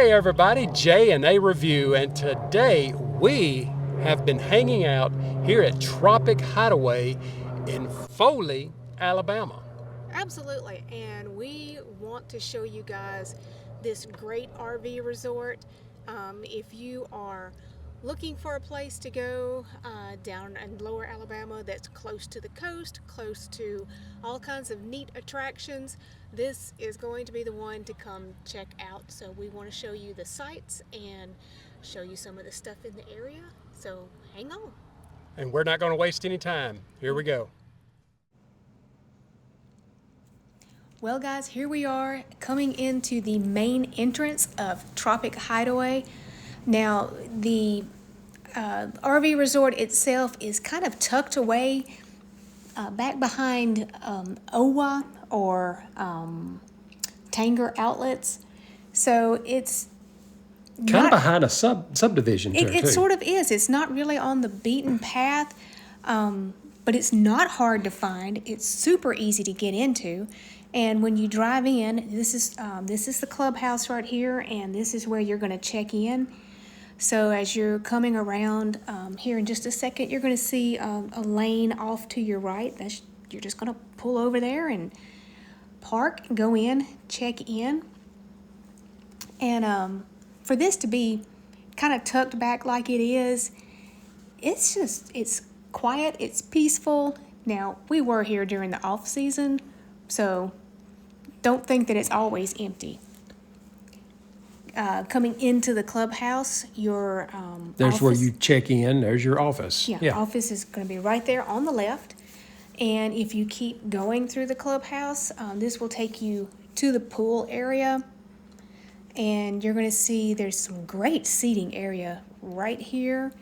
Hey everybody, J&A Review, and today we have been hanging out here at Tropic Hideaway in Foley, Alabama. Absolutely, and we want to show you guys this great RV resort. If you are looking for a place to go down in lower Alabama that's close to the coast, close to all kinds of neat attractions, this is going to be the one to come check out. So we want to show you the sights and show you some of the stuff in the area. So hang on. And we're not going to waste any time. Here we go. Well, guys, here we are coming into the main entrance of Tropic Hideaway. Now, the RV resort itself is kind of tucked away back behind OWA or Tanger Outlets. So it's Kind of behind a subdivision too. it sort of is. It's not really on the beaten path, but it's not hard to find. It's super easy to get into. And when you drive in, this is the clubhouse right here, and this is where you're going to check in. So as you're coming around here in just a second, you're going to see a lane off to your right. You're just going to pull over there and park, go in, check in. And for this to be kind of tucked back like it is, it's quiet, it's peaceful. Now, we were here during the off season, so don't think that it's always empty. Coming into the clubhouse, your There's office, where you check in. There's your office. yeah, office is going to be right there on the left. And if you keep going through the clubhouse, this will take you to the pool area. And you're going to see there's some great seating area right here.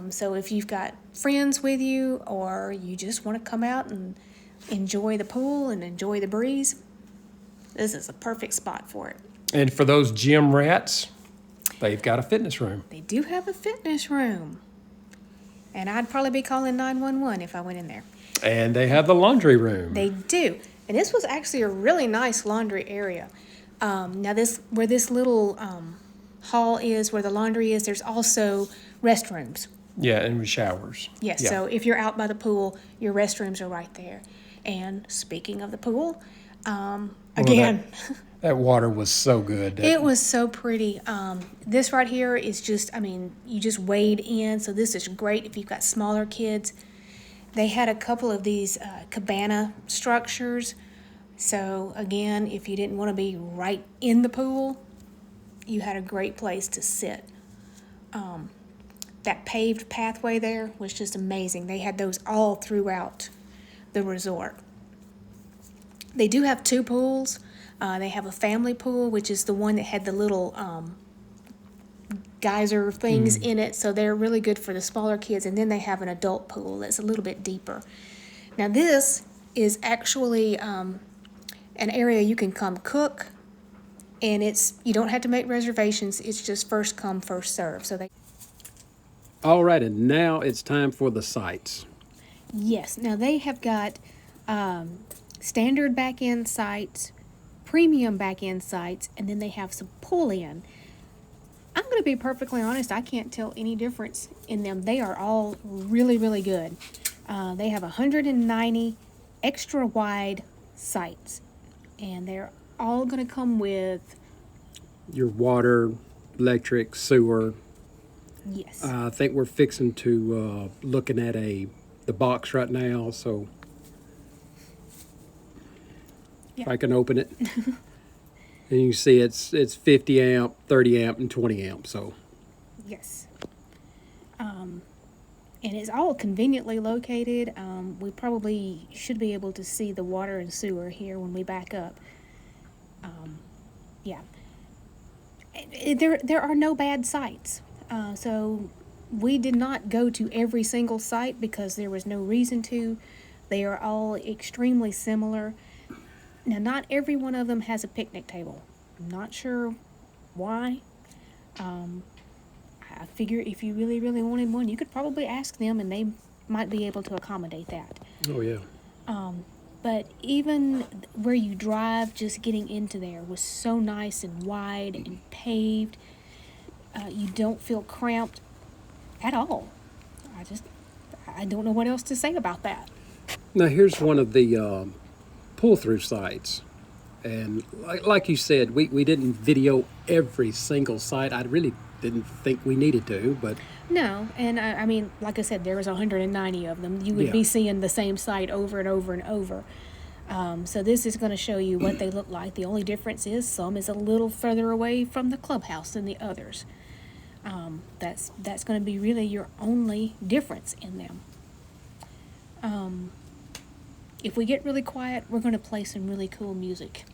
So if you've got friends with you, or you just want to come out and enjoy the pool and enjoy the breeze, this is a perfect spot for it. And for those gym rats, they've got a fitness room. They do have a fitness room. And I'd probably be calling 911 if I went in there. And they have the laundry room. They do. And this was actually a really nice laundry area. Now where this little hall is, where the laundry is, there's also restrooms. Yeah, and showers. Yes, Yeah. so if you're out by the pool, your restrooms are right there. And speaking of the pool, again, That water was so good. it was so pretty. This right here is just, you just wade in, so this is great if you've got smaller kids. They had a couple of these cabana structures. So again, if you didn't want to be right in the pool, you had a great place to sit. That paved pathway there was just amazing. They had those all throughout the resort. They do have two pools. They have a family pool, which is the one that had the little geyser things in it, so they're really good for the smaller kids. And then they have an adult pool that's a little bit deeper. Now this is actually an area you can come cook, and you don't have to make reservations. It's just first come, first serve. All right, and now it's time for the sights. Yes, now they have got standard back-end sites, premium back-end sites, and then they have some pull-in. I'm going to be perfectly honest, I can't tell any difference in them. They are all really, really good. They have 190 extra wide sites, and they're all going to come with Your water, electric, sewer. yes. I think we're fixing to looking at the box right now, so if I can open it. And you can see it's 50 amp, 30 amp, and 20 amp, so. Yes. And it's all conveniently located. We probably should be able to see the water and sewer here when we back up. Yeah. There are no bad sites. So we did not go to every single site because there was no reason to. They are all extremely similar. Now, not every one of them has a picnic table. I'm not sure why. I figure if you really, really wanted one, you could probably ask them, and they might be able to accommodate that. Oh, yeah. But even where you drive, just getting into there was so nice and wide and paved. You don't feel cramped at all. I don't know what else to say about that. Now here's one of the pull-through sites. And like you said, we didn't video every single site. I really didn't think we needed to, but... No, and I mean, like I said, there was 190 of them. You would be seeing the same site over and over and over. So this is going to show you what they look like. The only difference is some is a little further away from the clubhouse than the others. That's going to be really your only difference in them. If we get really quiet, we're going to play some really cool music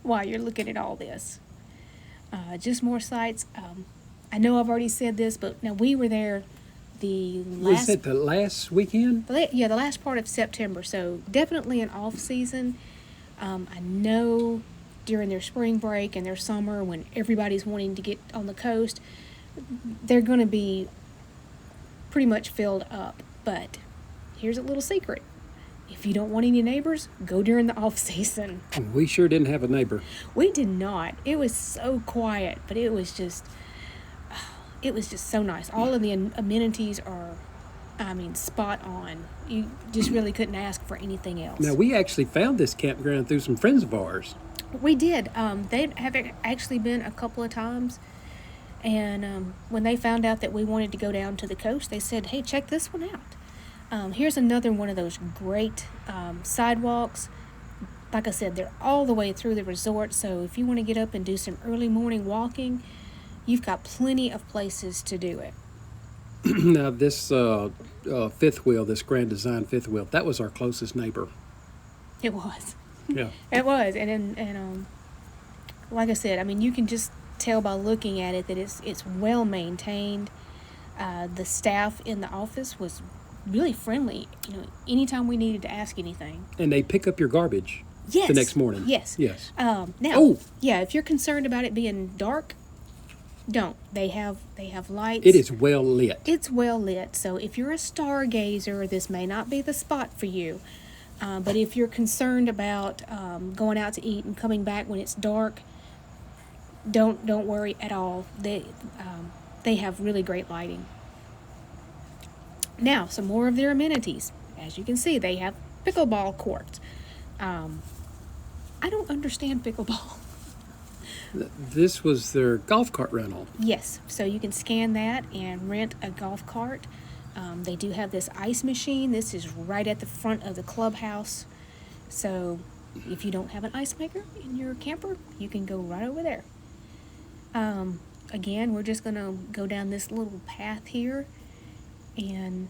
while you're looking at all this. Just more sites. I know I've already said this, but now we were there the last weekend? The last part of September, so definitely an off season. I know during their spring break and their summer when everybody's wanting to get on the coast, they're going to be pretty much filled up. But here's a little secret. If you don't want any neighbors, go during the off season. We sure didn't have a neighbor. We did not. It was so quiet, but it was just so nice. All of the amenities are, spot on. You just really couldn't ask for anything else. Now, we actually found this campground through some friends of ours. We did. They have actually been a couple of times. And when they found out that we wanted to go down to the coast, they said, hey, check this one out. Here's another one of those great sidewalks. Like I said, they're all the way through the resort. So if you want to get up and do some early morning walking, you've got plenty of places to do it. Now, this fifth wheel, this Grand Design fifth wheel, that was our closest neighbor. It was. Yeah. It was. And like I said, you can just tell by looking at it that it's well maintained. The staff in the office was really friendly. Anytime we needed to ask anything. And they pick up your garbage the next morning. Yes. Now, if you're concerned about it being dark, don't. They have lights. It is well lit. It's well lit. So if you're a stargazer, this may not be the spot for you. But if you're concerned about going out to eat and coming back when it's dark, don't worry at all. They have really great lighting. Now, some more of their amenities. As you can see, they have pickleball courts. I don't understand pickleball. This was their golf cart rental. Yes, so you can scan that and rent a golf cart. They do have this ice machine. This is right at the front of the clubhouse. So if you don't have an ice maker in your camper, you can go right over there. Again, we're just going to go down this little path here. And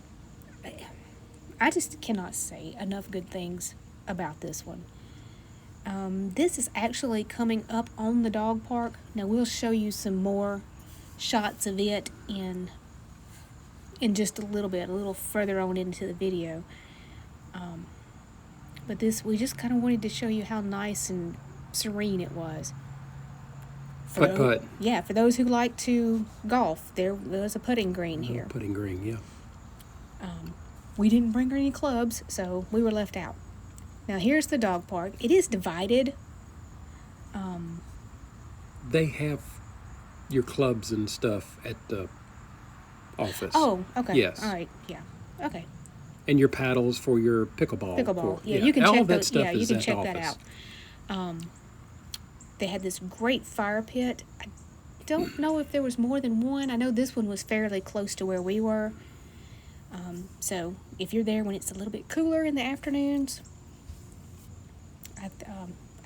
I just cannot say enough good things about this one. This is actually coming up on the dog park. Now we'll show you some more shots of it in just a little further on into the video. But we just kind of wanted to show you how nice and serene it was. Putt. Yeah, for those who like to golf, there's a putting green here. Putting green, yeah. We didn't bring any clubs, so we were left out. Now here's the dog park. It is divided. They have your clubs and stuff at the office. Oh, okay. Yes. All right. Yeah. Okay. And your paddles for your pickleball. Pickleball. Yeah, you can all check that stuff. Yeah, you can check office. that out. They had this great fire pit. I don't know if there was more than one. I know this one was fairly close to where we were. So if you're there when it's a little bit cooler in the afternoons, I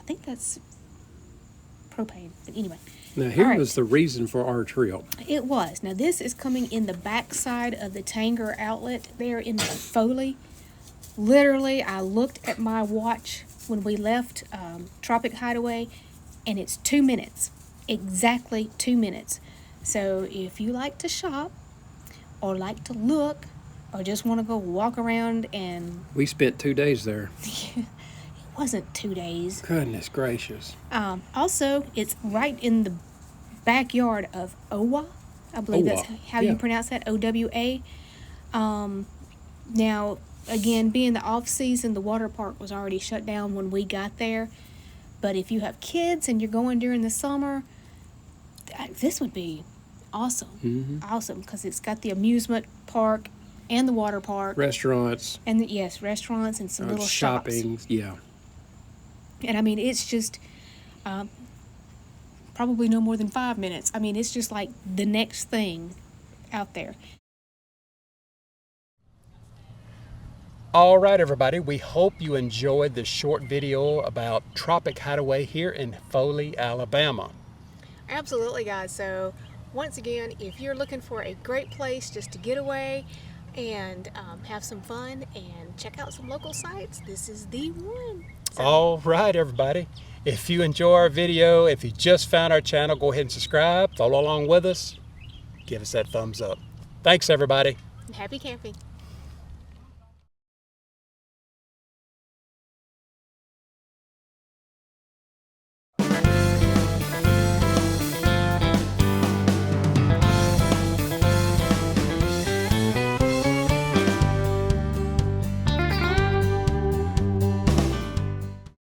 think that's propane. But anyway. Now here was the reason for our trip. It was. Now this is coming in the backside of the Tanger outlet there in Foley. Literally, I looked at my watch when we left Tropic Hideaway, and it's 2 minutes. Exactly 2 minutes. So if you like to shop or like to look or just want to go walk around and... We spent 2 days there. It wasn't 2 days. Goodness gracious. Also, it's right in the backyard of Owa. I believe that's how you pronounce that, O-W-A. Now, again, being the off season, the water park was already shut down when we got there. But if you have kids and you're going during the summer, this would be awesome. Awesome, because it's got the amusement park and the water park. Restaurants. And yes, restaurants and some little shopping. shops. Yeah. And I mean, it's just probably no more than 5 minutes. I mean, it's just like the next thing out there. All right, everybody, we hope you enjoyed this short video about Tropic Hideaway here in Foley, Alabama. Absolutely, guys. So once again, if you're looking for a great place just to get away and have some fun and check out some local sites, this is the one. So, all right, everybody, if you enjoy our video, if you just found our channel, go ahead and subscribe, follow along with us, give us that thumbs up. Thanks, everybody. happy camping.